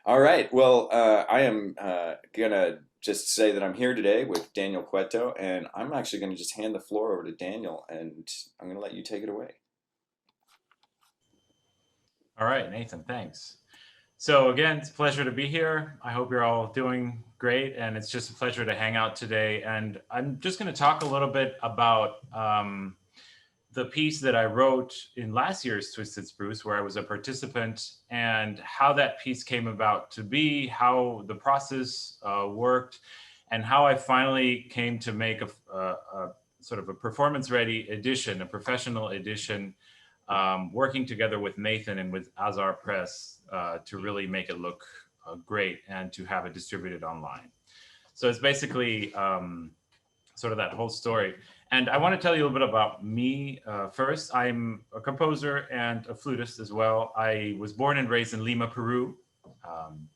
All right. Well, I am gonna just say that I'm here today with Daniel Cueto, and I'm actually gonna just hand the floor over to Daniel, and I'm gonna let you take it away. All right, Nathan, thanks. So again, it's a pleasure to be here. I hope you're all doing great, and it's just a pleasure to hang out today. And I'm just going to talk a little bit about the piece that I wrote in last year's Twisted Spruce, where I was a participant, and how that piece came about to be, how the process worked, and how I finally came to make a sort of a performance-ready edition, a professional edition, working together with Nathan and with Azahar Press to really make it look great and to have it distributed online. So it's basically sort of that whole story. And I want to tell you a little bit about me first. I'm a composer and a flutist as well. I was born and raised in Lima, Peru. Um,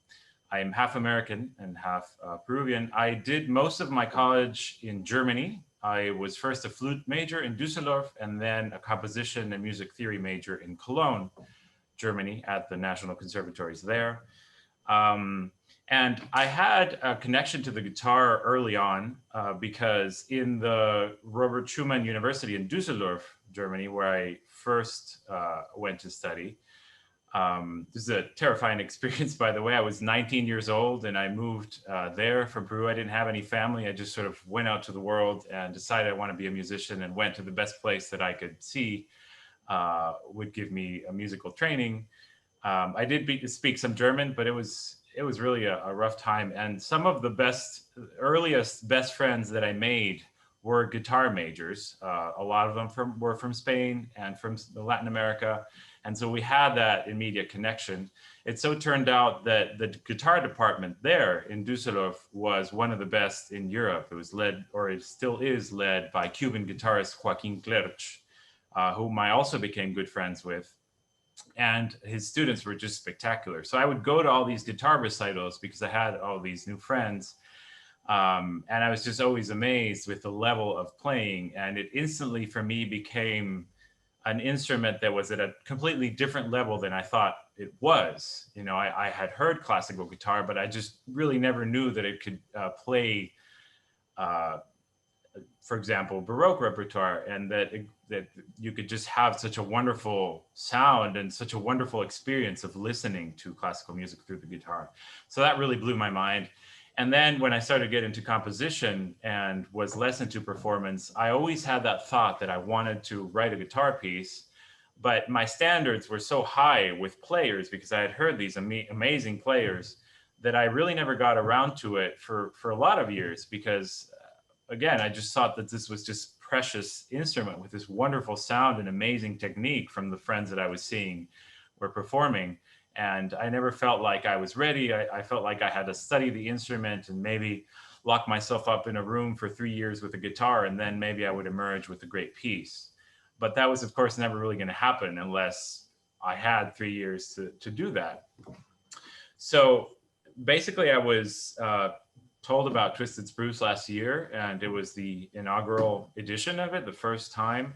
I am half American and half Peruvian. I did most of my college in Germany. I was first a flute major in Düsseldorf and then a composition and music theory major in Cologne, Germany, at the National Conservatories there. Um, and I had a connection to the guitar early on because in the Robert Schumann University in Düsseldorf, Germany, where I first went to study, this is a terrifying experience, by the way. I was 19 years old and I moved there from Peru. I didn't have any family. I just sort of went out to the world and decided I want to be a musician and went to the best place that I could see would give me a musical training. I did speak some German, but it was really a rough time. And some of the earliest best friends that I made were guitar majors. A lot of them were from Spain and from Latin America. And so we had that immediate connection. It so turned out that the guitar department there in Düsseldorf was one of the best in Europe. It was led, or it still is led, by Cuban guitarist Joaquin Clerch, whom I also became good friends with, and his students were just spectacular. So I would go to all these guitar recitals because I had all these new friends. And I was just always amazed with the level of playing. And it instantly, for me, became an instrument that was at a completely different level than I thought it was. I had heard classical guitar, but I just really never knew that it could play uh, for example, Baroque repertoire, and that you could just have such a wonderful sound and such a wonderful experience of listening to classical music through the guitar. So that really blew my mind. And then when I started to get into composition and was less into performance, I always had that thought that I wanted to write a guitar piece, but my standards were so high with players because I had heard these amazing players that I really never got around to it for a lot of years because again, I just thought that this was just precious instrument with this wonderful sound and amazing technique from the friends that I was seeing were performing. And I never felt like I was ready. I felt like I had to study the instrument and maybe lock myself up in a room for 3 years with a guitar, and then maybe I would emerge with a great piece. But that was, of course, never really going to happen unless I had 3 years to do that. So basically, I was told about Twisted Spruce last year, and it was the inaugural edition of it, the first time.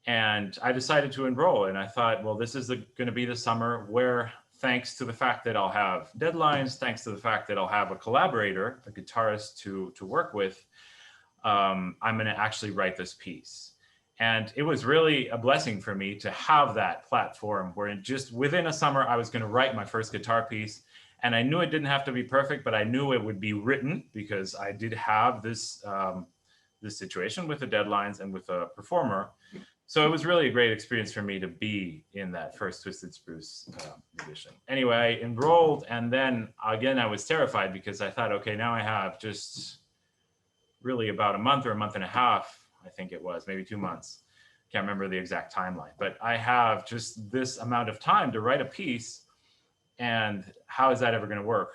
And I decided to enroll, and I thought, well, this is going to be the summer where, thanks to the fact that I'll have deadlines, thanks to the fact that I'll have a collaborator, a guitarist to work with, I'm going to actually write this piece. And it was really a blessing for me to have that platform where just within a summer, I was going to write my first guitar piece. And I knew it didn't have to be perfect, but I knew it would be written because I did have this situation with the deadlines and with a performer. So it was really a great experience for me to be in that first Twisted Spruce edition. Anyway, I enrolled, and then again, I was terrified because I thought, okay, now I have just really about a month or a month and a half, I think it was, maybe 2 months. Can't remember the exact timeline, but I have just this amount of time to write a piece, and how is that ever going to work?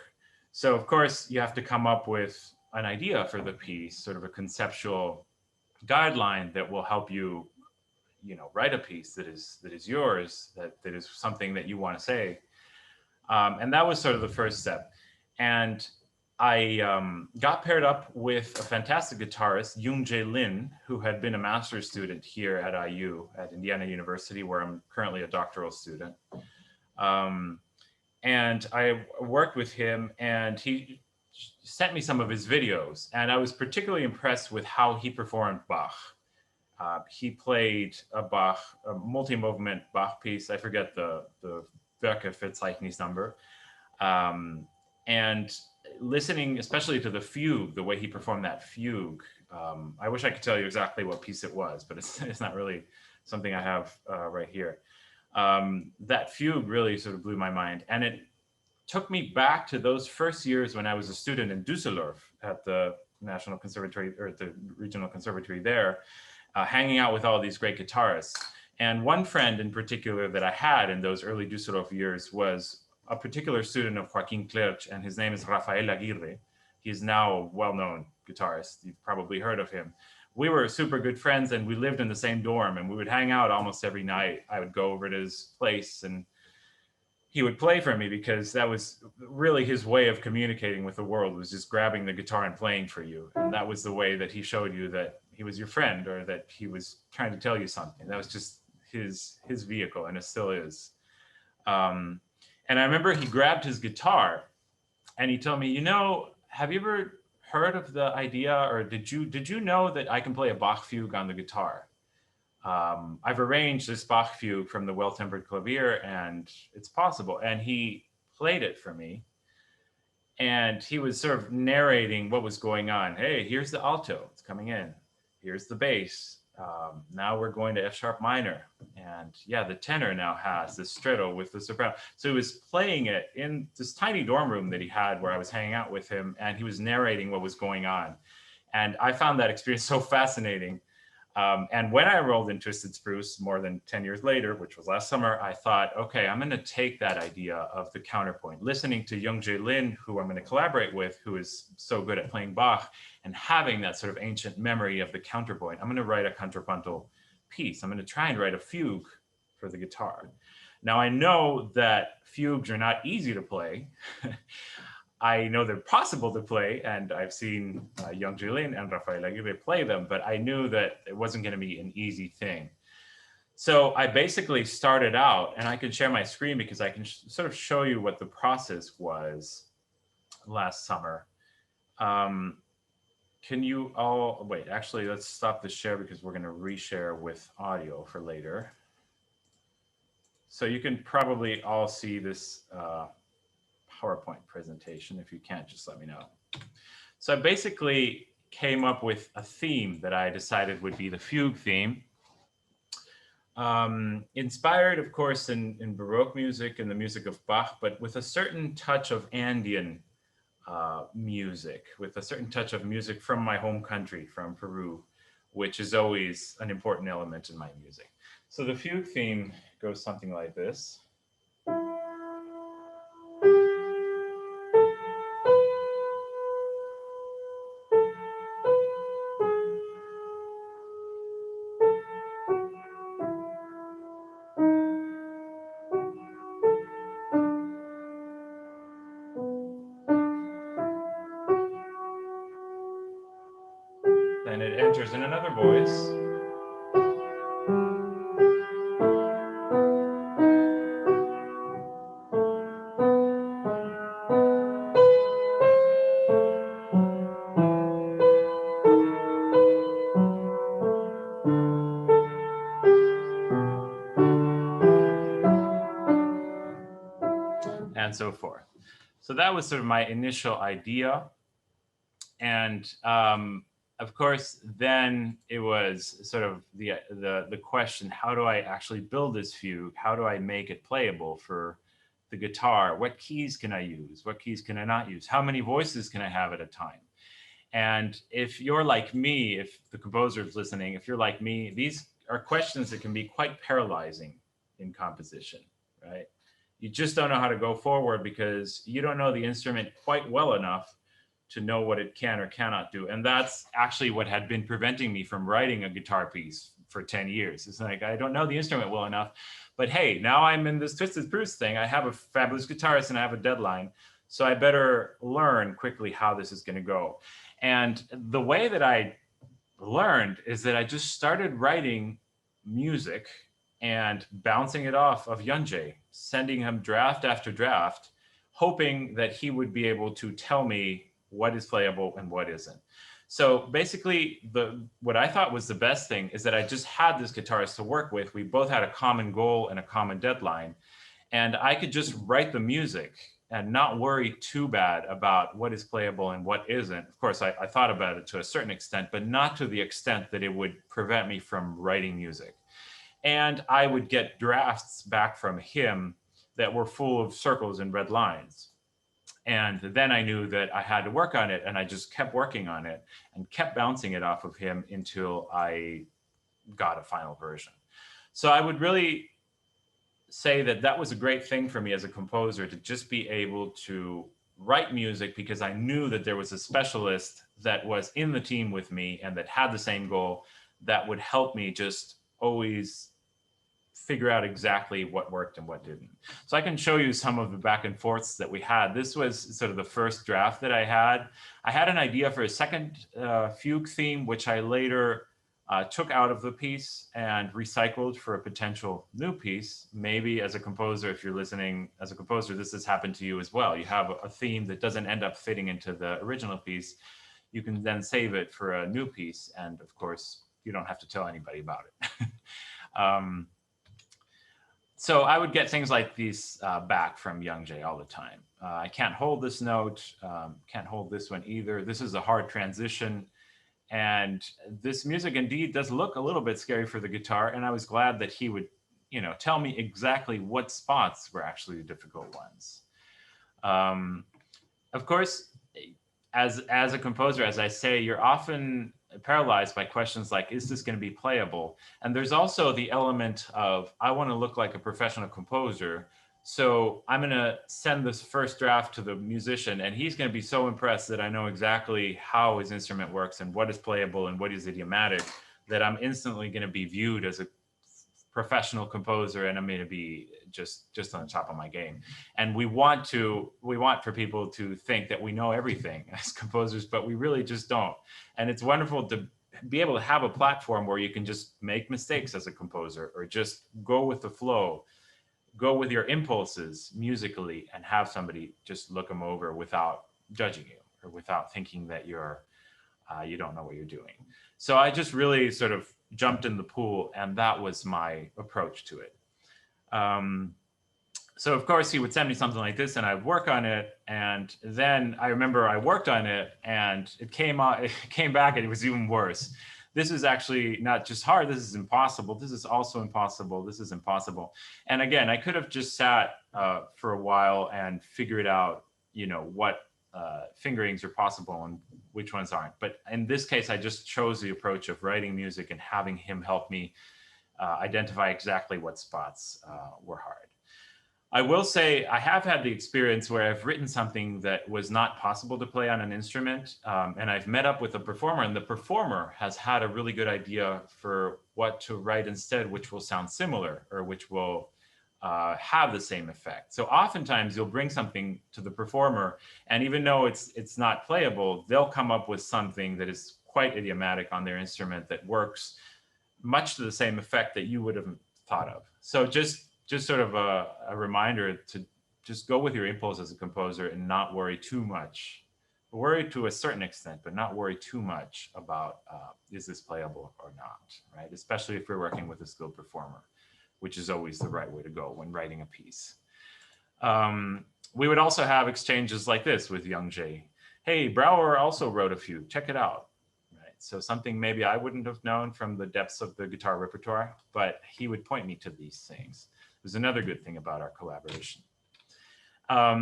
So of course you have to come up with an idea for the piece, sort of a conceptual guideline that will help you, write a piece that is yours, that is something that you want to say. And that was sort of the first step. And I got paired up with a fantastic guitarist, Young Jae Lin, who had been a master's student here at IU, at Indiana University, where I'm currently a doctoral student. Um, and I worked with him, and he sent me some of his videos, and I was particularly impressed with how he performed Bach. He played a multi-movement Bach piece. I forget the Werke Verzeichnis number, and listening, especially to the fugue, the way he performed that fugue. I wish I could tell you exactly what piece it was, but it's not really something I have right here. That fugue really sort of blew my mind, and it took me back to those first years when I was a student in Düsseldorf at the National Conservatory, or at the Regional Conservatory there, hanging out with all these great guitarists. And one friend in particular that I had in those early Düsseldorf years was a particular student of Joaquin Clerch, and his name is Rafael Aguirre. He's now a well-known guitarist. You've probably heard of him. We were super good friends, and we lived in the same dorm, and we would hang out almost every night. I would go over to his place, and he would play for me, because that was really his way of communicating with the world, was just grabbing the guitar and playing for you. And that was the way that he showed you that he was your friend, or that he was trying to tell you something. That was just his vehicle, and it still is. And I remember he grabbed his guitar and he told me, have you ever heard of the idea, or did you know that I can play a Bach fugue on the guitar? I've arranged this Bach fugue from the Well-Tempered Clavier, and it's possible. And he played it for me, and he was sort of narrating what was going on. Hey, here's the alto, it's coming in. Here's the bass. Now we're going to F sharp minor. And yeah, the tenor now has the stretto with the soprano. So he was playing it in this tiny dorm room that he had where I was hanging out with him, and he was narrating what was going on. And I found that experience so fascinating. And when I enrolled in Twisted Spruce more than 10 years later, which was last summer, I thought, okay, I'm going to take that idea of the counterpoint, listening to Young-Jae Lin, who I'm going to collaborate with, who is so good at playing Bach, and having that sort of ancient memory of the counterpoint. I'm going to write a contrapuntal piece. I'm going to try and write a fugue for the guitar. Now, I know that fugues are not easy to play. I know they're possible to play, and I've seen Young-Jae Lin and Rafael Aguirre play them, but I knew that it wasn't going to be an easy thing. So I basically started out, and I can share my screen because I can sort of show you what the process was last summer. Can you all, wait, actually, let's stop the share because we're going to reshare with audio for later. So you can probably all see this PowerPoint presentation. If you can't, just let me know. So I basically came up with a theme that I decided would be the fugue theme. Inspired, of course, in Baroque music and the music of Bach, but with a certain touch of Andean music, with a certain touch of music from my home country, from Peru, which is always an important element in my music. So the fugue theme goes something like this. Then it enters in another voice. And so forth. So that was sort of my initial idea. And of course, then it was sort of the question, how do I actually build this fugue? How do I make it playable for the guitar? What keys can I use? What keys can I not use? How many voices can I have at a time? And if you're like me, if the composer is listening, if you're like me, these are questions that can be quite paralyzing in composition, right? You just don't know how to go forward because you don't know the instrument quite well enough to know what it can or cannot do. And that's actually what had been preventing me from writing a guitar piece for 10 years. It's like, I don't know the instrument well enough, but hey, now I'm in this Twisted Spruce thing. I have a fabulous guitarist and I have a deadline. So I better learn quickly how this is going to go. And the way that I learned is that I just started writing music and bouncing it off of Young-Jae, sending him draft after draft. hoping that he would be able to tell me what is playable and what isn't. So basically, what I thought was the best thing is that I just had this guitarist to work with. We both had a common goal and a common deadline, and I could just write the music and not worry too bad about what is playable and what isn't. Of course, I thought about it to a certain extent, but not to the extent that it would prevent me from writing music. And I would get drafts back from him that were full of circles and red lines. And then I knew that I had to work on it, and I just kept working on it and kept bouncing it off of him until I got a final version. So I would really say that that was a great thing for me as a composer, to just be able to write music, because I knew that there was a specialist that was in the team with me and that had the same goal, that would help me just always figure out exactly what worked and what didn't. So I can show you some of the back and forths that we had. This was sort of the first draft that I had. I had an idea for a second fugue theme, which I later took out of the piece and recycled for a potential new piece. Maybe as a composer, if you're listening as a composer, this has happened to you as well. You have a theme that doesn't end up fitting into the original piece. You can then save it for a new piece. And of course, you don't have to tell anybody about it. So I would get things like these back from Young Jay all the time. I can't hold this note, can't hold this one either. This is a hard transition. And this music indeed does look a little bit scary for the guitar. And I was glad that he would, tell me exactly what spots were actually the difficult ones. Of course, as a composer, as I say, you're often paralyzed by questions like, is this going to be playable? And there's also the element of, I want to look like a professional composer. So I'm going to send this first draft to the musician, and he's going to be so impressed that I know exactly how his instrument works and what is playable and what is idiomatic, that I'm instantly going to be viewed as a professional composer, and I'm going to be just on the top of my game. And we want for people to think that we know everything as composers, but we really just don't. And it's wonderful to be able to have a platform where you can just make mistakes as a composer, or just go with the flow, go with your impulses musically, and have somebody just look them over without judging you, or without thinking that you don't know what you're doing. So I just really sort of jumped in the pool, and that was my approach to it. So of course he would send me something like this, and I'd work on it. And then I remember I worked on it, and it came back, and it was even worse. This is actually not just hard, this is impossible. This is also impossible. This is impossible. And again, I could have just sat for a while and figured out, what fingerings are possible and which ones aren't. But in this case, I just chose the approach of writing music and having him help me identify exactly what spots were hard. I will say I have had the experience where I've written something that was not possible to play on an instrument, and I've met up with a performer, and the performer has had a really good idea for what to write instead, which will sound similar, or which will have the same effect. So oftentimes you'll bring something to the performer, and even though it's not playable, they'll come up with something that is quite idiomatic on their instrument that works much to the same effect that you would have thought of. So just sort of a reminder to just go with your impulse as a composer and not worry too much. Worry to a certain extent, but not worry too much about is this playable or not, right? Especially if you're working with a skilled performer, which is always the right way to go when writing a piece. We would also have exchanges like this with Young Jay. Hey, Brouwer also wrote a few, check it out. Right? So something maybe I wouldn't have known from the depths of the guitar repertoire, but he would point me to these things. There's another good thing about our collaboration.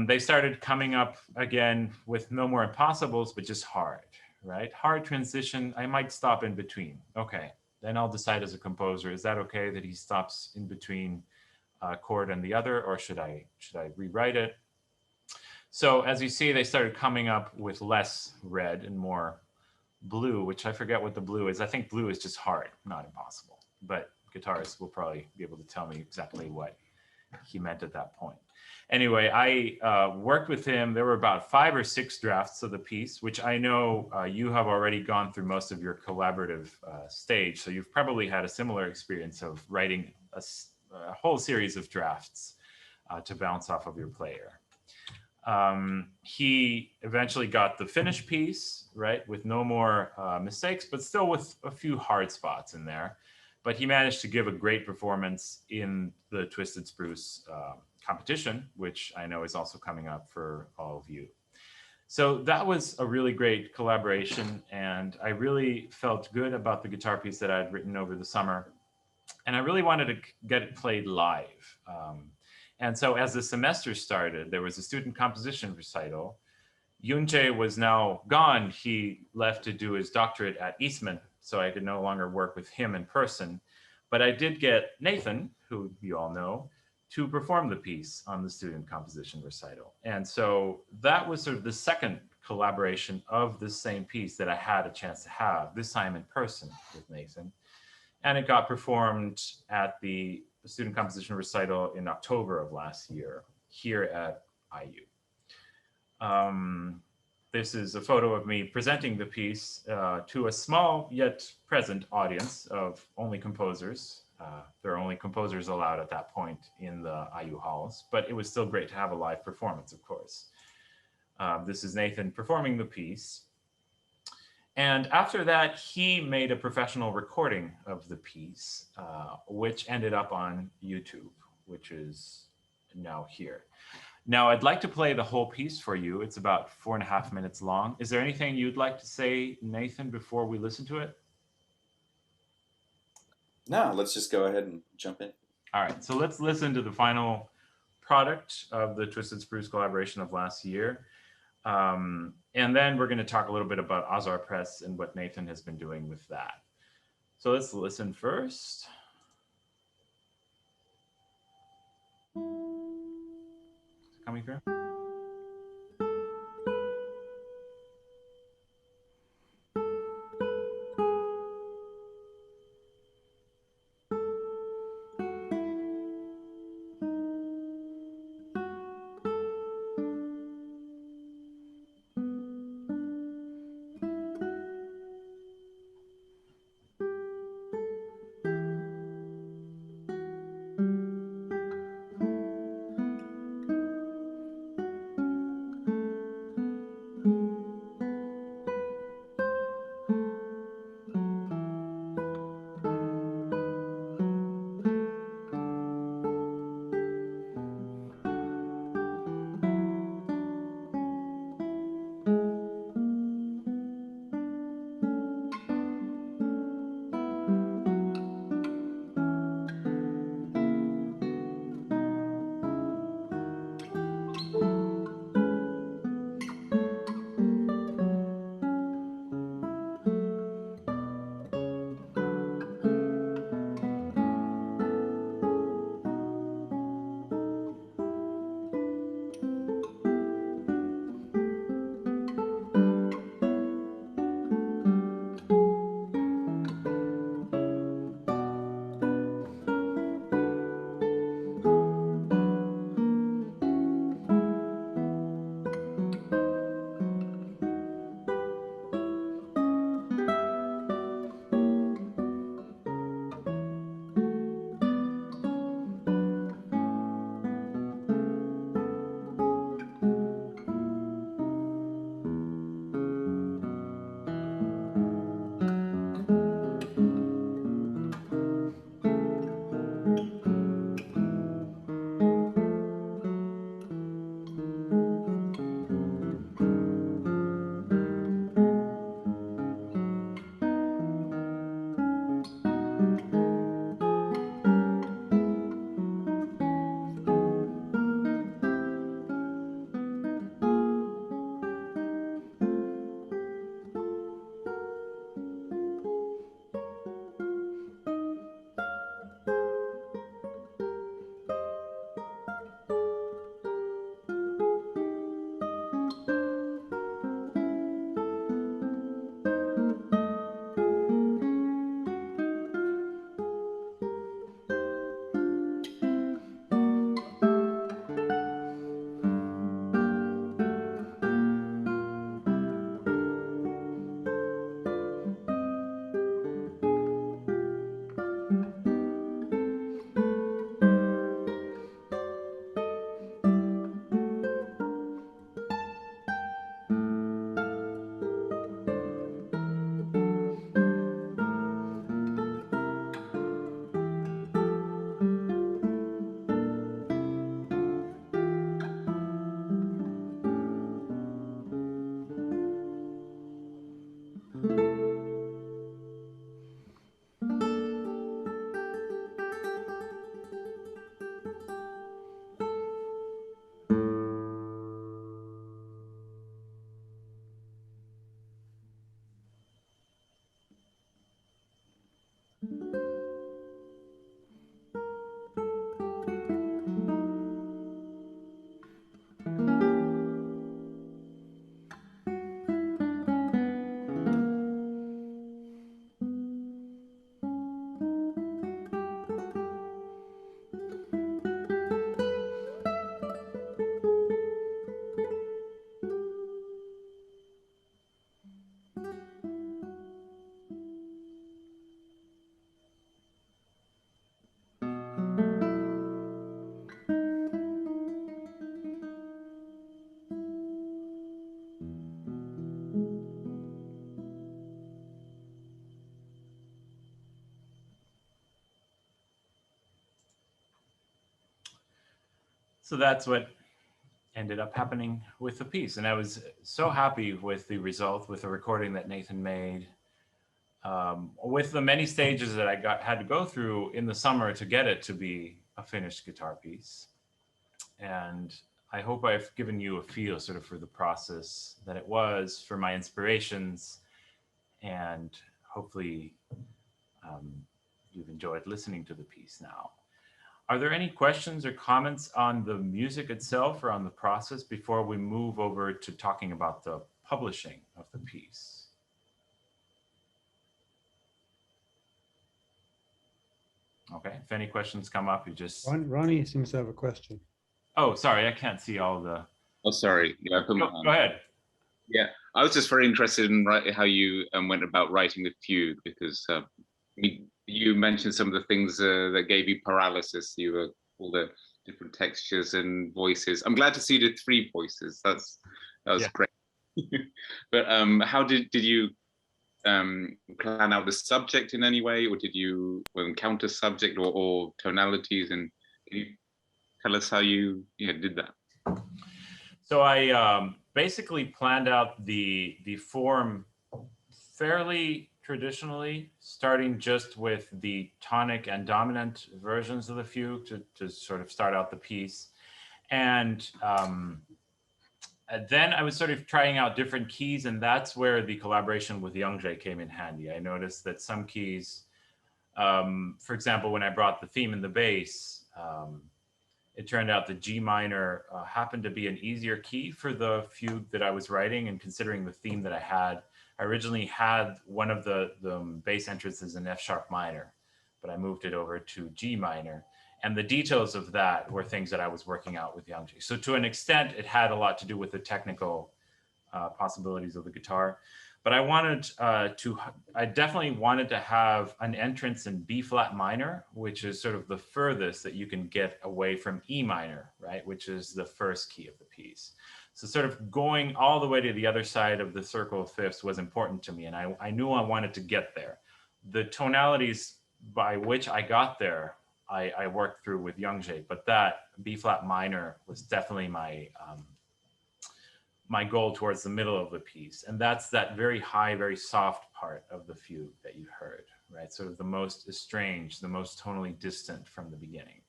They started coming up again with no more impossibles, but just hard, right? Hard transition, I might stop in between. Okay, then I'll decide as a composer, is that okay that he stops in between a chord and the other, or should I rewrite it? So as you see, they started coming up with less red and more blue, which I forget what the blue is. I think blue is just hard, not impossible, but guitarists will probably be able to tell me exactly what he meant at that point. Anyway, I worked with him. There were about 5 or 6 drafts of the piece, which I know you have already gone through most of your collaborative stage. So you've probably had a similar experience of writing a whole series of drafts to bounce off of your player. He eventually got the finished piece, right, with no more mistakes, but still with a few hard spots in there. But he managed to give a great performance in the Twisted Spruce competition, which I know is also coming up for all of you. So that was a really great collaboration, and I really felt good about the guitar piece that I'd written over the summer. And I really wanted to get it played live. And so as the semester started, there was a student composition recital. Yunche was now gone. He left to do his doctorate at Eastman, so I could no longer work with him in person. But I did get Nathan, who you all know, to perform the piece on the student composition recital. And so that was sort of the second collaboration of this same piece that I had a chance to have, this time in person with Nathan. And it got performed at the student composition recital in October of last year here at IU. This is a photo of me presenting the piece to a small yet present audience of only composers. There are only composers allowed at that point in the IU halls, but it was still great to have a live performance, of course. This is Nathan performing the piece. And after that, he made a professional recording of the piece, which ended up on YouTube, which is now here. Now, I'd like to play the whole piece for you. It's about 4.5 minutes long. Is there anything you'd like to say, Nathan, before we listen to it? No, let's just go ahead and jump in. All right, so let's listen to the final product of the Twisted Spruce collaboration of last year. And then we're going to talk a little bit about Azahar Press and what Nathan has been doing with that. So let's listen first. Coming through? So that's what ended up happening with the piece. And I was so happy with the result, with the recording that Nathan made, with the many stages that I had to go through in the summer to get it to be a finished guitar piece. And I hope I've given you a feel sort of for the process that it was, for my inspirations, and hopefully you've enjoyed listening to the piece now. Are there any questions or comments on the music itself or on the process before we move over to talking about the publishing of the piece? Okay, if any questions come up, you just... Ronnie seems to have a question. Oh, sorry, I can't see all the... Oh, sorry. Yeah, I put my Go ahead. Yeah, I was just very interested in how you went about writing the fugue, because you mentioned some of the things that gave you paralysis. You were all the different textures and voices. I'm glad to see the 3 voices. That was great. But how did you plan out the subject in any way, or did you encounter subject or tonalities? And can you tell us how you did that? So I basically planned out the form fairly traditionally, starting just with the tonic and dominant versions of the fugue to sort of start out the piece. And then I was sort of trying out different keys, and that's where the collaboration with Youngjae came in handy. I noticed that some keys, for example, when I brought the theme and the bass, it turned out the G minor happened to be an easier key for the fugue that I was writing, and considering the theme that I had. I originally had one of the bass entrances in F sharp minor, but I moved it over to G minor. And the details of that were things that I was working out with Youngjae. So to an extent, it had a lot to do with the technical possibilities of the guitar. But I definitely wanted to have an entrance in B flat minor, which is sort of the furthest that you can get away from E minor, right? Which is the first key of the piece. So sort of going all the way to the other side of the circle of fifths was important to me. And I knew I wanted to get there. The tonalities by which I got there, I worked through with Youngjae, but that B flat minor was definitely my goal towards the middle of the piece. And that's that very high, very soft part of the fugue that you heard, right? Sort of the most estranged, the most tonally distant from the beginning.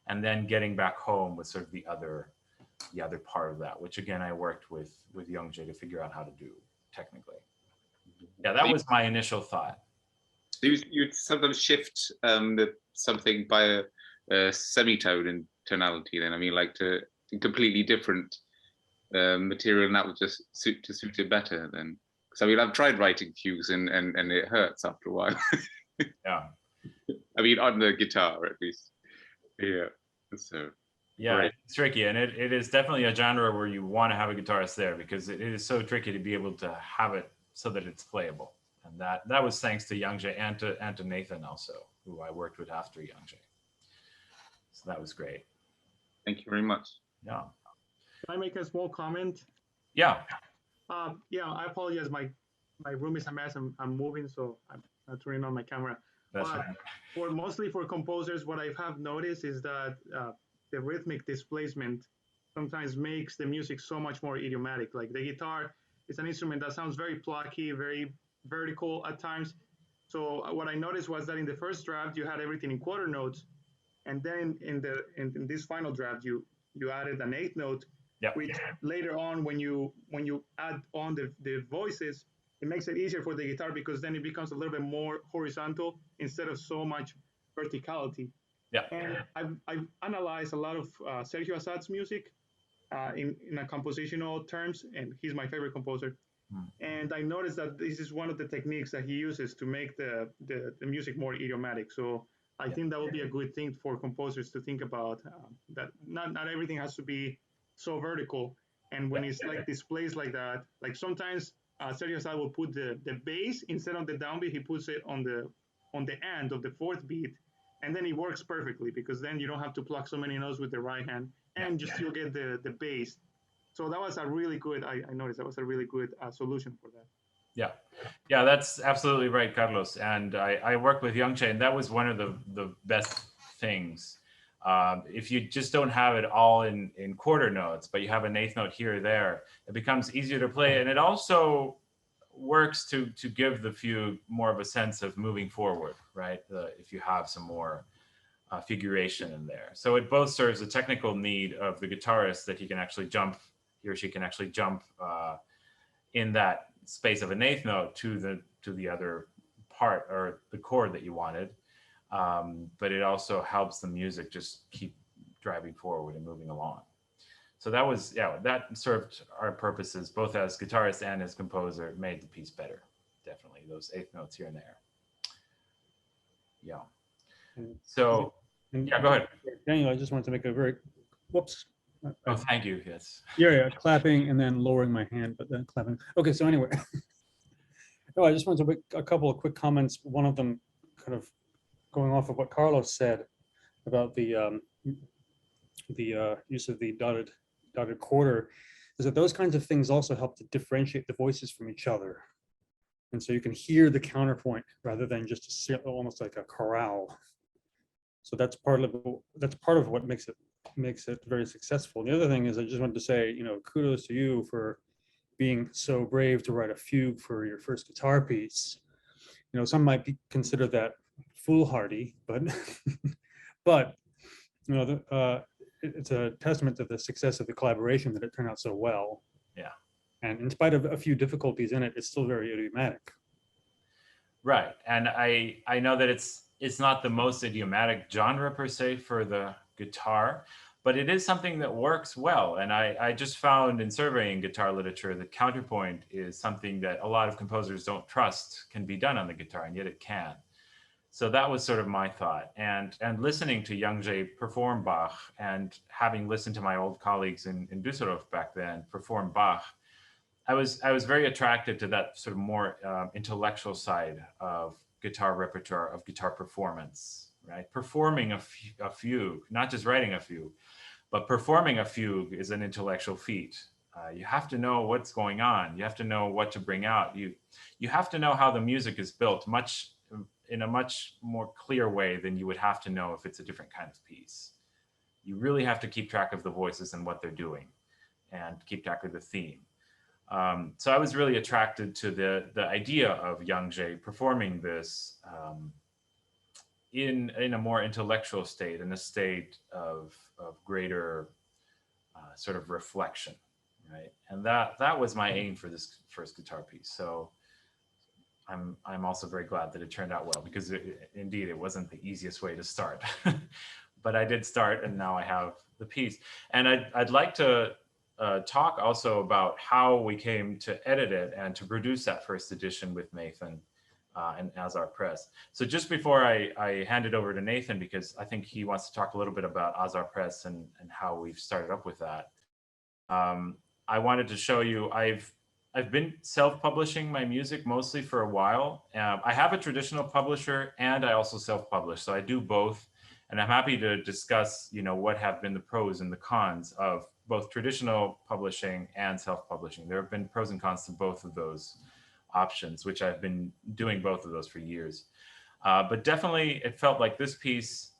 And then getting back home with sort of the other part of that, which again, I worked with Youngjae to figure out how to do technically. Yeah, that was my initial thought. You sometimes shift something by a semitone in tonality then. I mean, like to completely different material, and that would just suit it better then. Because I mean, I've tried writing fugues and it hurts after a while. Yeah. I mean, on the guitar at least. Yeah. So. Yeah, right. It's tricky, and it is definitely a genre where you want to have a guitarist there, because it is so tricky to be able to have it so that it's playable. And that was thanks to Youngjae and to Nathan also, who I worked with after Youngjae. So that was great. Thank you very much. Yeah. Can I make a small comment? Yeah. Yeah, I apologize. My room is a mess. I'm moving, so I'm not turning on my camera. That's but right. Mostly for composers, what I have noticed is that the rhythmic displacement sometimes makes the music so much more idiomatic. Like the guitar is an instrument that sounds very plucky, very vertical at times. So what I noticed was that in the first draft, you had everything in quarter notes. And then in this final draft, you added an eighth note, which later on, when you add on the voices, it makes it easier for the guitar, because then it becomes a little bit more horizontal instead of so much verticality. Yeah. And I've analyzed a lot of Sergio Assad's music in a compositional terms, and he's my favorite composer. And I noticed that this is one of the techniques that he uses to make the music more idiomatic. So I think that would be a good thing for composers to think about, that not everything has to be so vertical. And when it's like displays like that, like sometimes Sergio Assad will put the bass instead of the downbeat, he puts it on the end of the fourth beat. And then it works perfectly, because then you don't have to pluck so many notes with the right hand, and you still get the bass. So that was a really good, I noticed that was a really good solution for that. Yeah, that's absolutely right, Carlos. And I worked with Youngjae, and that was one of the best things. If you just don't have it all in quarter notes, but you have an eighth note here or there, it becomes easier to play. And it also works to give the fugue more of a sense of moving forward, right? If you have some more figuration in there. So it both serves the technical need of the guitarist that he can actually jump, he or she can actually jump in that space of an eighth note to the other part or the chord that you wanted. But it also helps the music just keep driving forward and moving along. So that was, yeah, that served our purposes, both as guitarist and as composer. It made the piece better, definitely, those eighth notes here and there. Yeah. So, yeah, go ahead. Daniel, I just wanted to make a very, whoops. Oh, thank you, yes. Yeah, clapping and then lowering my hand, but then clapping. Okay, so anyway. No, I just wanted to make a couple of quick comments. One of them kind of going off of what Carlos said about the use of the dotted quarter, is that those kinds of things also help to differentiate the voices from each other. And so you can hear the counterpoint rather than just almost like a chorale. So that's part of what makes it very successful. The other thing is, I just wanted to say, you know, kudos to you for being so brave to write a fugue for your first guitar piece. You know, some might consider that foolhardy, but but you know, it's a testament to the success of the collaboration that it turned out so well. Yeah. And in spite of a few difficulties in it, it's still very idiomatic. Right. And I know that it's not the most idiomatic genre per se for the guitar, but it is something that works well. And I just found in surveying guitar literature that counterpoint is something that a lot of composers don't trust can be done on the guitar, and yet it can. So that was sort of my thought. And listening to Young-Jae perform Bach, and having listened to my old colleagues in Düsseldorf back then perform Bach, I was very attracted to that sort of more intellectual side of guitar repertoire, of guitar performance, right? Performing a fugue, not just writing a fugue, but performing a fugue is an intellectual feat. You have to know what's going on. You have to know what to bring out. You have to know how the music is built in a much more clear way than you would have to know if it's a different kind of piece. You really have to keep track of the voices and what they're doing, and keep track of the theme. So I was really attracted to the idea of Young-Jae performing this in a more intellectual state, in a state of greater sort of reflection, right? And that was my aim for this first guitar piece. So I'm also very glad that it turned out well, because indeed it wasn't the easiest way to start, but I did start, and now I have the piece. And I'd like to talk also about how we came to edit it and to produce that first edition with Nathan and Azahar Press. So just before I hand it over to Nathan, because I think he wants to talk a little bit about Azahar Press and how we've started up with that, I wanted to show you, I've been self-publishing my music mostly for a while. I have a traditional publisher, and I also self-publish, so I do both. And I'm happy to discuss, you know, what have been the pros and the cons of both traditional publishing and self-publishing. There have been pros and cons to both of those options, which I've been doing both of those for years. But definitely it felt like this piece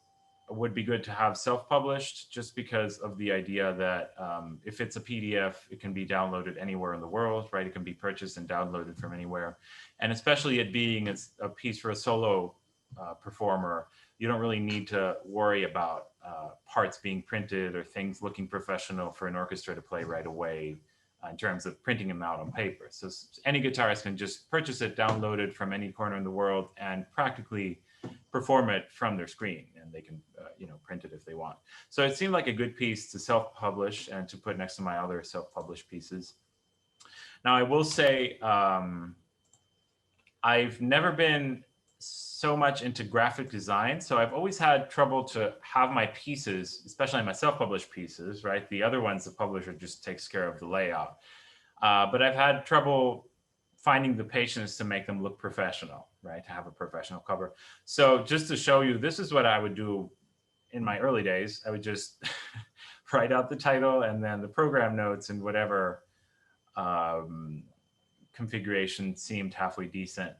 would be good to have self-published, just because of the idea that if it's a PDF, it can be downloaded anywhere in the world, right? It can be purchased and downloaded from anywhere. And especially it being a piece for a solo performer, you don't really need to worry about parts being printed or things looking professional for an orchestra to play right away in terms of printing them out on paper. So any guitarist can just purchase it, download it from any corner in the world, and practically perform it from their screen, and they can you know, print it if they want. So it seemed like a good piece to self-publish and to put next to my other self-published pieces. Now I will say I've never been so much into graphic design, so I've always had trouble to have my pieces, especially my self-published pieces, right? The other ones, the publisher just takes care of the layout. But I've had trouble finding the patience to make them look professional, right? To have a professional cover. So just to show you, this is what I would do in my early days. I would just write out the title and then the program notes and whatever configuration seemed halfway decent.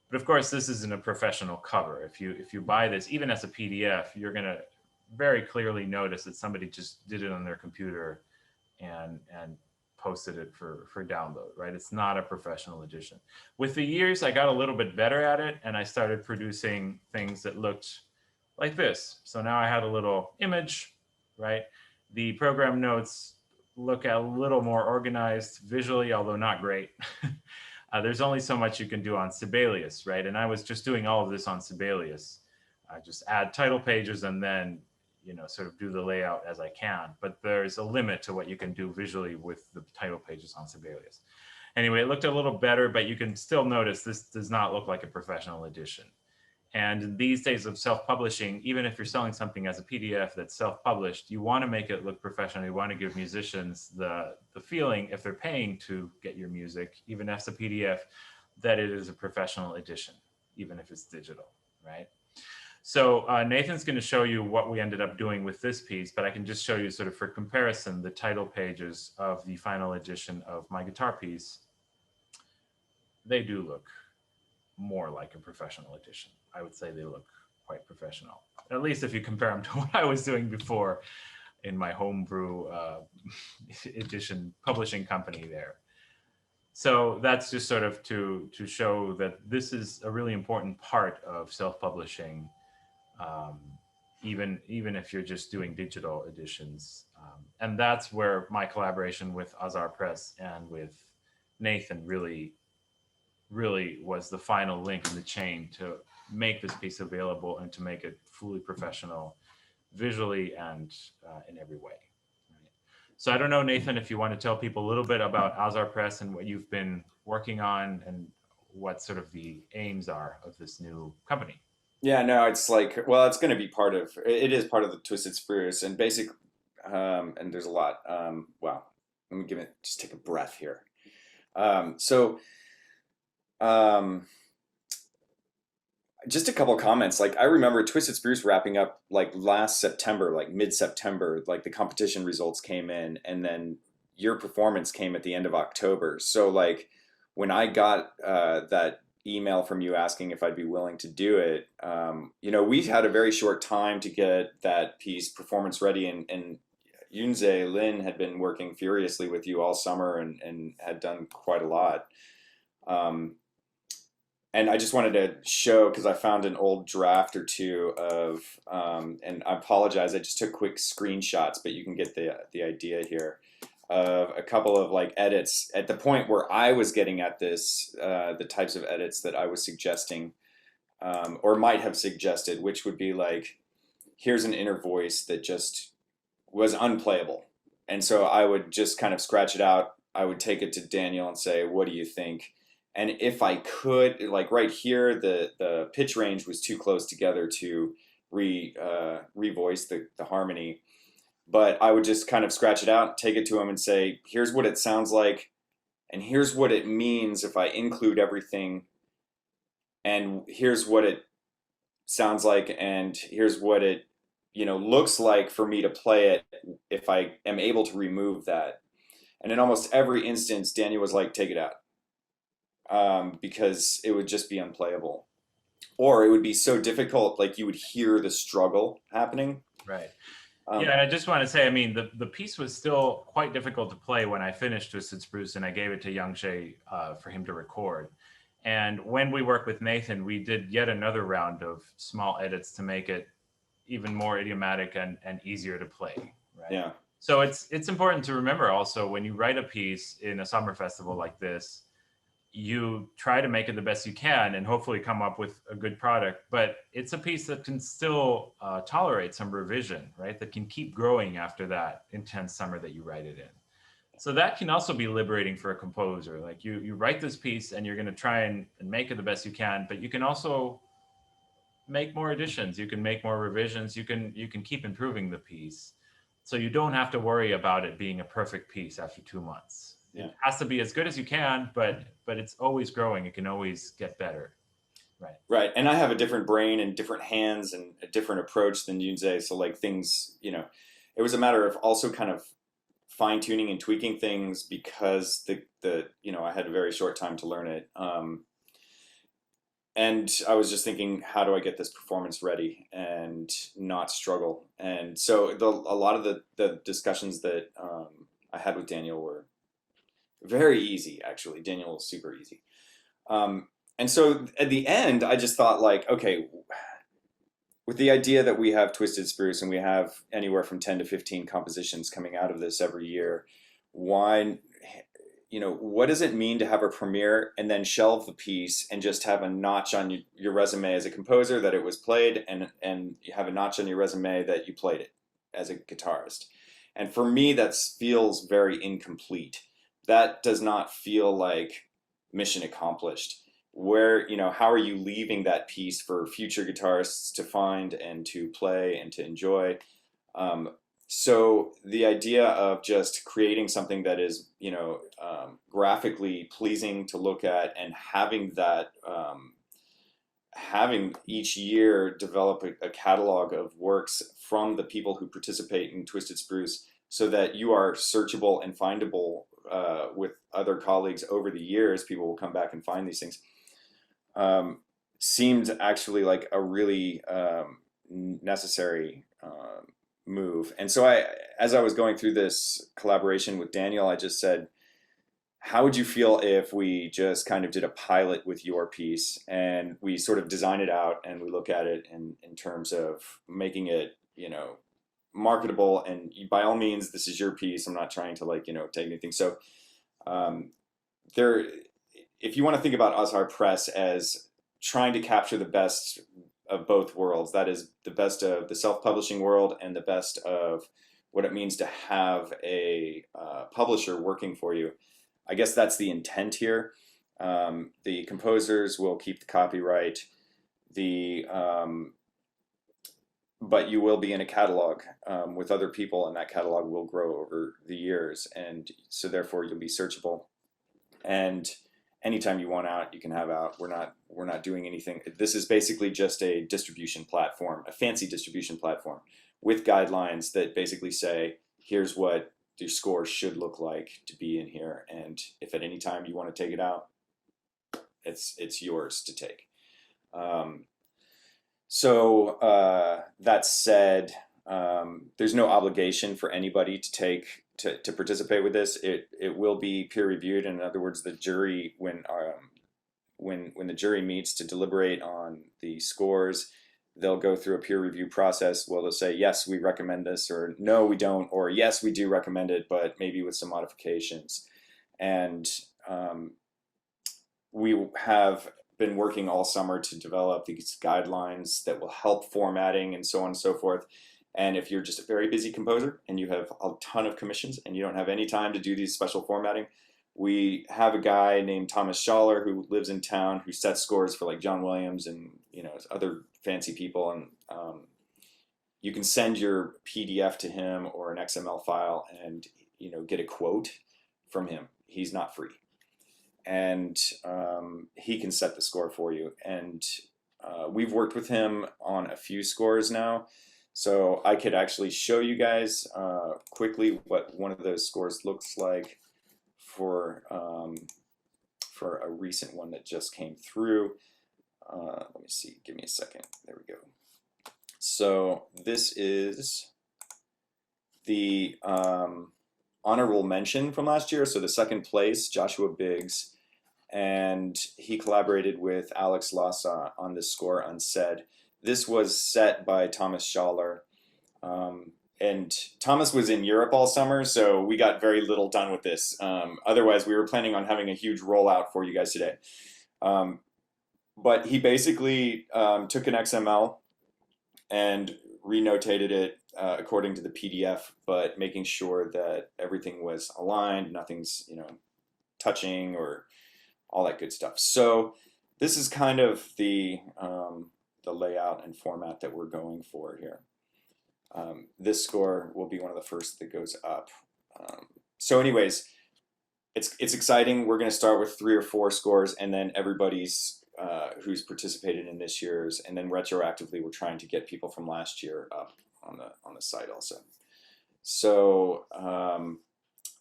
But of course, this isn't a professional cover. If you buy this, even as a PDF, you're gonna very clearly notice that somebody just did it on their computer and posted it for download, right? It's not a professional edition. With the years, I got a little bit better at it, and I started producing things that looked like this. So now I had a little image, right? The program notes look a little more organized visually, although not great. There's only so much you can do on Sibelius, right? And I was just doing all of this on Sibelius. I just add title pages and then, sort of do the layout as I can. But there's a limit to what you can do visually with the title pages on Sibelius. Anyway, it looked a little better, but you can still notice this does not look like a professional edition. And in these days of self-publishing, even if you're selling something as a PDF that's self-published, you want to make it look professional. You want to give musicians the feeling, if they're paying to get your music, even if it's a PDF, that it is a professional edition, even if it's digital, right? So Nathan's going to show you what we ended up doing with this piece, but I can just show you sort of for comparison, the title pages of the final edition of my guitar piece. They do look more like a professional edition. I would say they look quite professional, at least if you compare them to what I was doing before in my homebrew edition publishing company there. So that's just sort of to show that this is a really important part of self-publishing, even if you're just doing digital editions. And that's where my collaboration with Azahar Press and with Nathan really was the final link in the chain to make this piece available and to make it fully professional visually and in every way. Right? So I don't know, Nathan, if you want to tell people a little bit about Azahar Press and what you've been working on and what sort of the aims are of this new company. Yeah, no, it's like, well, it's going to be it is part of the Twisted Spruce, and and there's a lot. Wow, let me just take a breath here. Just a couple of comments. Like, I remember Twisted Spruce wrapping up like last September, like mid-September, like the competition results came in, and then your performance came at the end of October. So like when I got that email from you asking if I'd be willing to do it, we had a very short time to get that piece performance ready, and Yunze Lin had been working furiously with you all summer and had done quite a lot. And I just wanted to show, because I found an old draft or two of, and I apologize, I just took quick screenshots, but you can get the idea here, of a couple of like edits at the point where I was getting at this, the types of edits that I was suggesting, or might have suggested, which would be like, here's an inner voice that just was unplayable. And so I would just kind of scratch it out. I would take it to Daniel and say, what do you think? And if I could, like right here, the pitch range was too close together to revoice the harmony. But I would just kind of scratch it out, take it to him and say, here's what it sounds like, and here's what it means if I include everything, and here's what it sounds like, and here's what it looks like for me to play it if I am able to remove that. And in almost every instance, Daniel was like, take it out. Because it would just be unplayable, or it would be so difficult, like you would hear the struggle happening. Right. Yeah, and I just want to say, I mean, the piece was still quite difficult to play when I finished Twisted Spruce and I gave it to Youngshe for him to record. And when we worked with Nathan, we did yet another round of small edits to make it even more idiomatic and easier to play. Right. Yeah. So it's important to remember also, when you write a piece in a summer festival like this, you try to make it the best you can and hopefully come up with a good product, but it's a piece that can still tolerate some revision, right? That can keep growing after that intense summer that you write it in. So that can also be liberating for a composer. Like you write this piece and you're going to try and make it the best you can, but you can also make more additions. You can make more revisions. You can keep improving the piece. So you don't have to worry about it being a perfect piece after 2 months. Yeah. It has to be as good as you can, but it's always growing. It can always get better. Right. Right. And I have a different brain and different hands and a different approach than Yunze. So like things, it was a matter of also kind of fine tuning and tweaking things, because I had a very short time to learn it. and I was just thinking, how do I get this performance ready and not struggle? And so a lot of the discussions that I had with Daniel were very easy, actually. Daniel was super easy. And so at the end, I just thought like, okay, with the idea that we have Twisted Spruce and we have anywhere from 10 to 15 compositions coming out of this every year, why, what does it mean to have a premiere and then shelve the piece and just have a notch on your resume as a composer that it was played, and you have a notch on your resume that you played it as a guitarist? And for me, that feels very incomplete. That does not feel like mission accomplished. Where, how are you leaving that piece for future guitarists to find and to play and to enjoy? So the idea of just creating something that is, graphically pleasing to look at, and having that, having each year develop a catalog of works from the people who participate in Twisted Spruce, so that you are searchable and findable with other colleagues over the years. People will come back and find these things. Seemed actually like a really necessary move. And so as I was going through this collaboration with Daniel, I just said, how would you feel if we just kind of did a pilot with your piece and we sort of design it out and we look at it in terms of making it, marketable? And by all means, this is your piece. I'm not trying to take anything. So if you want to think about Azahar Press as trying to capture the best of both worlds, that is the best of the self-publishing world and the best of what it means to have a publisher working for you, I guess that's the intent here. The composers will keep the copyright, but you will be in a catalog with other people, and that catalog will grow over the years, and so therefore you'll be searchable. And anytime you want out, you can have out. We're not doing anything. This is basically just a distribution platform, a fancy distribution platform with guidelines that basically say, here's what your score should look like to be in here. And if at any time you want to take it out, it's yours to take. That said, there's no obligation for anybody to participate with this. It will be peer reviewed. In other words, the jury, when the jury meets to deliberate on the scores, they'll go through a peer review process. Well, they'll say, yes, we recommend this, or no, we don't, or yes, we do recommend it, but maybe with some modifications. And we have been working all summer to develop these guidelines that will help formatting and so on and so forth. And if you're just a very busy composer and you have a ton of commissions and you don't have any time to do these special formatting, we have a guy named Thomas Schaller who lives in town who sets scores for like John Williams and other fancy people. And you can send your PDF to him or an XML file and get a quote from him. He's not free, and he can set the score for you. And we've worked with him on a few scores now. So I could actually show you guys quickly what one of those scores looks like for a recent one that just came through. Let me see, give me a second. There we go. So this is the honorable mention from last year. So the second place, Joshua Biggs, and he collaborated with Alex Lassa on this score, Unsaid. This was set by Thomas Schaller, and Thomas was in Europe all summer, so we got very little done with this. Otherwise, we were planning on having a huge rollout for you guys today. But he basically took an XML and renotated it according to the PDF, but making sure that everything was aligned, nothing's touching or all that good stuff. So this is kind of the layout and format that we're going for here. This score will be one of the first that goes up. So anyways, it's exciting. We're going to start with 3 or 4 scores, and then everybody's who's participated in this year's, and then retroactively we're trying to get people from last year up on the site also. So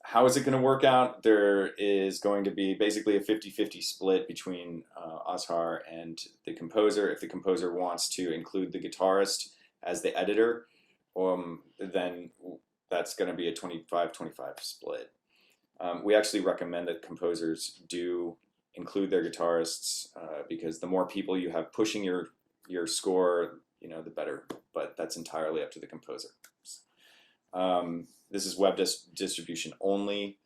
how is it going to work out? There is going to be basically a 50-50 split between Azahar and the composer. If the composer wants to include the guitarist as the editor, then that's going to be a 25-25 split. We actually recommend that composers do include their guitarists because the more people you have pushing your score, the better. But that's entirely up to the composer. This is web distribution only.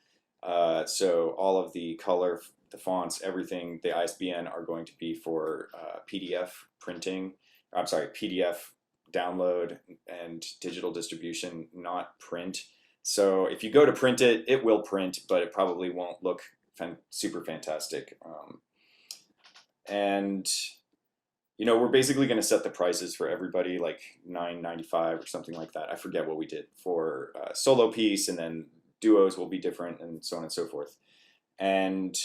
So all of the color, the fonts, everything, the ISBN are going to be for PDF printing. I'm sorry, PDF download and digital distribution, not print. So if you go to print it, it will print, but it probably won't look super fantastic. And we're basically going to set the prices for everybody like $9.95 or something like that. I forget what we did for solo piece, and then duos will be different, and so on and so forth. And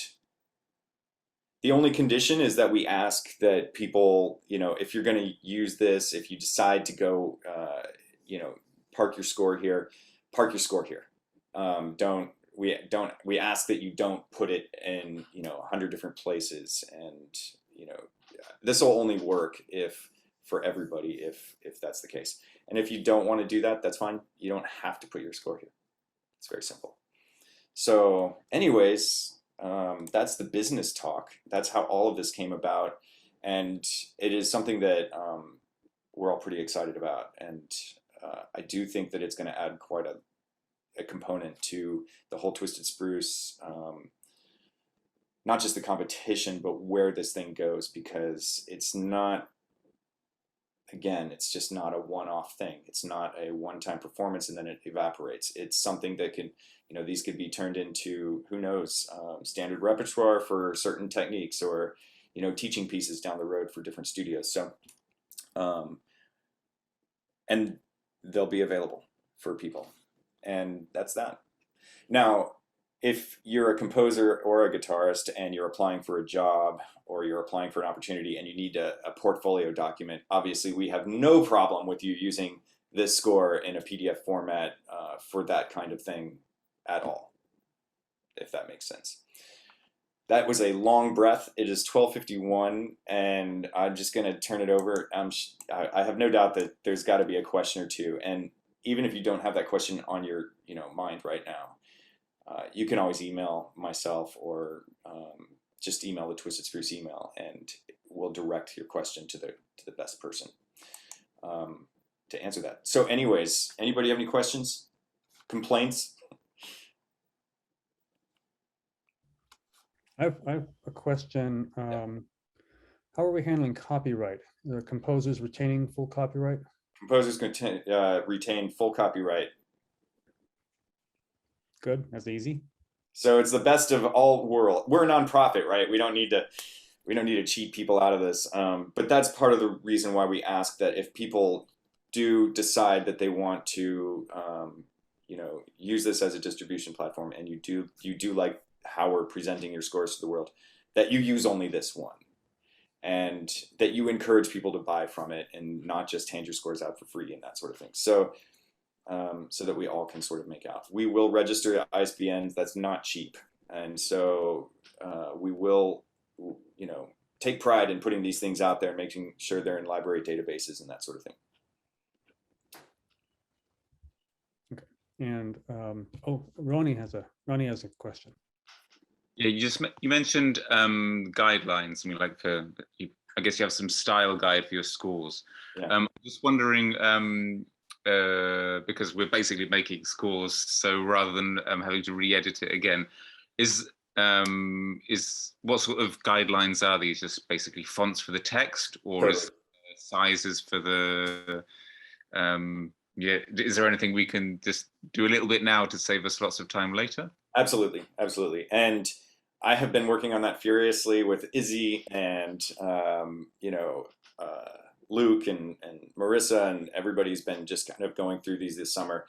the only condition is that we ask that people, if you're going to use this, if you decide to go, park your score here, park your score here. We ask that you don't put it in 100 different places, and this will only work for everybody if that's the case. And if you don't want to do that, that's fine. You don't have to put your score here. It's very simple. So anyways, that's the business talk. That's how all of this came about, and it is something that we're all pretty excited about. And I do think that it's going to add quite a component to the whole Twisted Spruce, not just the competition, but where this thing goes, because it's not, again, it's just not a one-off thing. It's not a one-time performance and then it evaporates. It's something that can, these could be turned into, who knows, standard repertoire for certain techniques, or, teaching pieces down the road for different studios. So, and they'll be available for people. And that's that. Now, if you're a composer or a guitarist and you're applying for a job or you're applying for an opportunity and you need a portfolio document, obviously we have no problem with you using this score in a PDF format for that kind of thing at all, if that makes sense. That was a long breath. It is 12:51, and I'm just going to turn it over. I have no doubt that there's got to be a question or two, and even if you don't have that question on your mind right now, you can always email myself or just email the Twisted Spruce email, and we'll direct your question to the best person to answer that. So anyways, anybody have any questions, complaints? I have a question. How are we handling copyright? Are composers retaining full copyright? Composers can retain full copyright. Good, that's easy. So it's the best of all worlds. We're a nonprofit, right? We don't need to cheat people out of this. But that's part of the reason why we ask that if people do decide that they want to, use this as a distribution platform, and you do like how we're presenting your scores to the world, that you use only this one, and that you encourage people to buy from it and not just hand your scores out for free and that sort of thing. So that we all can sort of make out. We will register ISBNs. That's not cheap. And so we will, take pride in putting these things out there and making sure they're in library databases and that sort of thing. Okay. And Ronnie has a question. Yeah, you mentioned guidelines. I mean, like I guess you have some style guide for your scores. Yeah. Just wondering, because we're basically making scores, so rather than having to re-edit it again, is what sort of guidelines are these? Just basically fonts for the text, or Totally. is sizes for the is there anything we can just do a little bit now to save us lots of time later? Absolutely. And I have been working on that furiously with Izzy and Luke and Marissa, and everybody's been just kind of going through these this summer.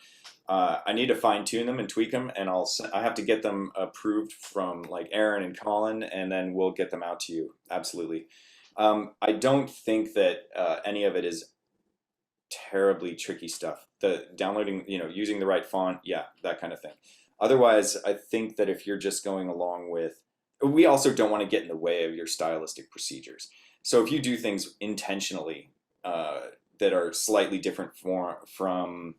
I need to fine tune them and tweak them, and I have to get them approved from like Aaron and Colin, and then we'll get them out to you. Absolutely. I don't think that any of it is terribly tricky stuff. The downloading, using the right font, yeah, that kind of thing. Otherwise, I think that if you're just going along with, we also don't want to get in the way of your stylistic procedures. So if you do things intentionally that are slightly different from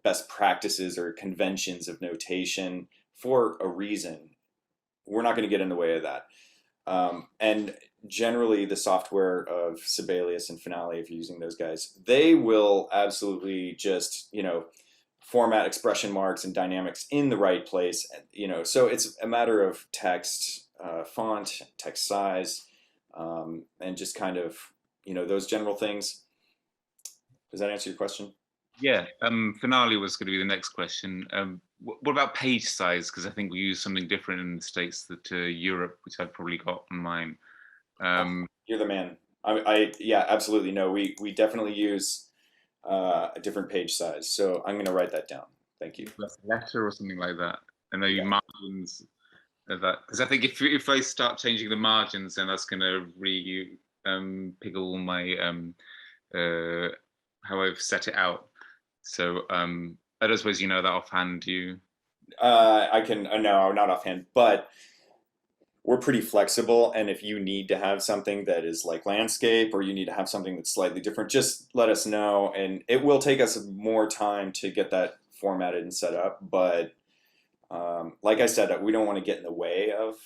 best practices or conventions of notation for a reason, we're not going to get in the way of that. And generally, the software of Sibelius and Finale, if you're using those guys, they will absolutely just format expression marks and dynamics in the right place. So it's a matter of text, font, text size, and just kind of those general things. Does that answer your question? Yeah. Finale was going to be the next question. What about page size? Because I think we use something different in the States to Europe, which I've probably got on mine. You're the man. Yeah, absolutely. No, we definitely use a different page size. So I'm going to write that down. Up letter or something like that. And maybe Yeah. margins of that, because I think if I start changing the margins, then that's going to really pickle my how I've set it out. So I don't suppose you know that offhand. Do you? I can no, not offhand, but we're pretty flexible. And if you need to have something that is like landscape, or you need to have something that's slightly different, just let us know. And it will take us more time to get that formatted and set up. But like I said, we don't want to get in the way of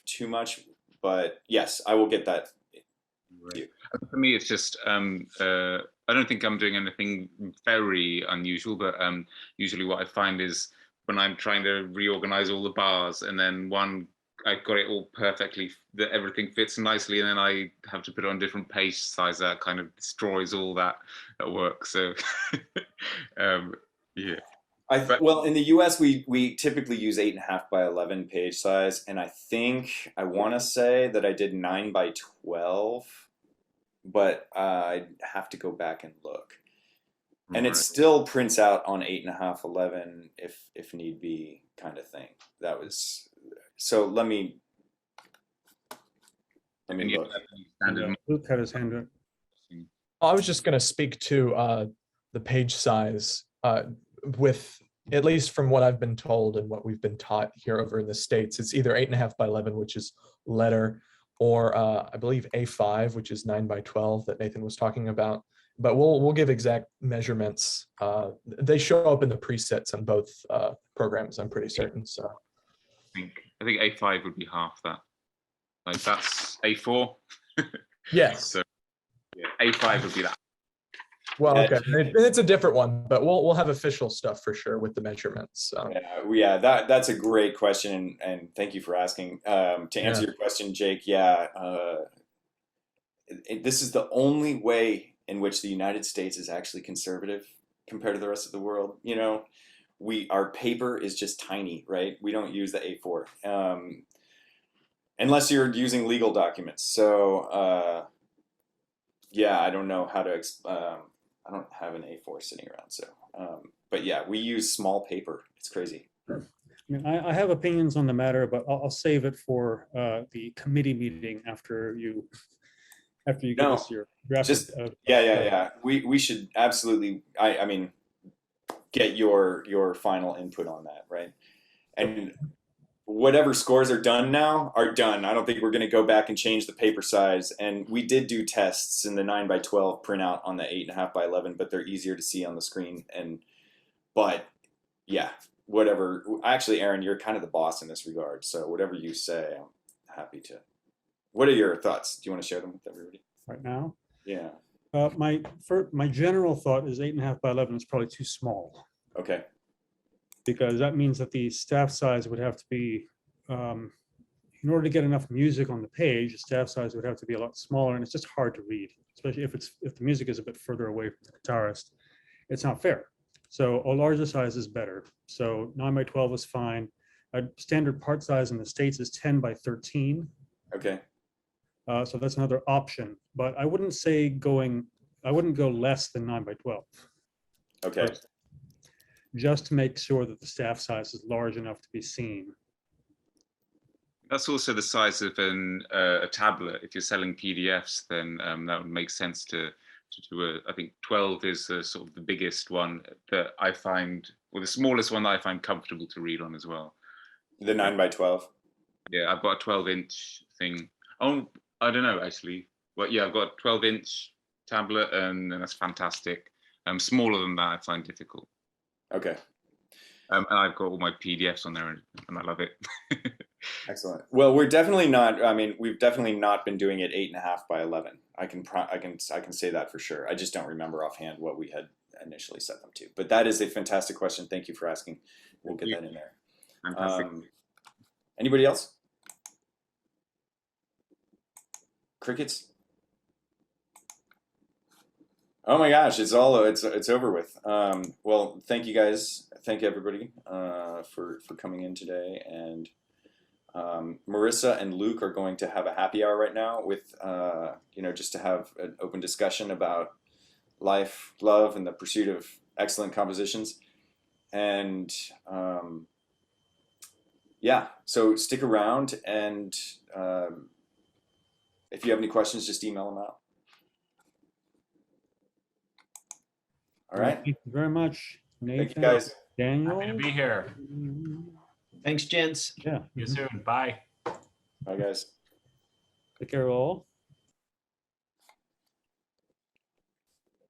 too much. But yes, I will get that. Right. For me, it's just I don't think I'm doing anything very unusual, but usually what I find is when I'm trying to reorganize all the bars, and then I've got it all perfectly, that everything fits nicely, and then I have to put it on different page size, that kind of destroys all that work. So yeah. Well, in the US, we typically use 8.5 by 11 page size, and I want to say that I did 9 by 12, but I'd have to go back and look. And it still prints out on 8.5, 11 if need be, kind of thing. That was so. Let me look. Luke had his hand up. I was just going to speak to the page size with, at least from what I've been told and what we've been taught here over in the States, it's either 8.5 by 11, which is letter, or I believe A5, which is 9 by 12 that Nathan was talking about. But we'll give exact measurements. They show up in the presets on both programs, I'm pretty certain. So I think A5 would be half that. Like that's A4. yes. So yeah, A5 would be that. Well, okay, it's a different one, but we'll have official stuff for sure with the measurements. So. Yeah, that's a great question, and thank you for asking. To answer your question, Jake, this is the only way in which the United States is actually conservative compared to the rest of the world. Our paper is just tiny, right? We don't use the A4 unless you're using legal documents. So I don't know how to. I don't have an A4 sitting around, so. But yeah, we use small paper. It's crazy. I mean, I have opinions on the matter, but I'll save it for the committee meeting after you give us your draft. We should absolutely. I mean, get your final input on that, right? And whatever scores are done now are done. I don't think we're going to go back and change the paper size. And we did do tests in the 9 by 12 printout on the 8.5 by 11, but they're easier to see on the screen. But yeah, whatever. Actually, Aaron, you're kind of the boss in this regard. So whatever you say, I'm happy to. What are your thoughts? Do you want to share them with everybody right now? Yeah. My general thought is 8.5 by 11 is probably too small. Okay. Because that means that the staff size would have to be, in order to get enough music on the page, the staff size would have to be a lot smaller, and it's just hard to read, especially if the music is a bit further away from the guitarist. It's not fair. So a larger size is better. So 9 by 12 is fine. A standard part size in the States is 10 by 13. Okay. So that's another option, but I wouldn't go less than 9 by 12. Okay. Just to make sure that the staff size is large enough to be seen. That's also the size of a tablet. If you're selling PDFs, then that would make sense to to do a. I think 12 is sort of the biggest one that I find, or the smallest one that I find comfortable to read on as well. The 9x12. Yeah, I've got a 12-inch thing. Oh, I don't know actually. Well, yeah, I've got a 12-inch tablet, and that's fantastic. Smaller than that, I find difficult. Okay. And I've got all my PDFs on there, and I love it. Excellent. Well, we're definitely not. I mean, we've definitely not been doing it 8.5 by 11. I can say that for sure. I just don't remember offhand what we had initially set them to. But that is a fantastic question. Thank you for asking. We'll get that in there. Fantastic. Anybody else? Crickets? Oh my gosh, it's over with. Well, thank you guys. Thank everybody for coming in today. And Marissa and Luke are going to have a happy hour right now with just to have an open discussion about life, love, and the pursuit of excellent compositions. And yeah, so stick around, and if you have any questions, just email them out. All right. Thank you very much, Nathan. Thank you guys. Daniel. Happy to be here. Thanks, gents. Yeah. See you soon. Bye. Bye, guys. Take care, all.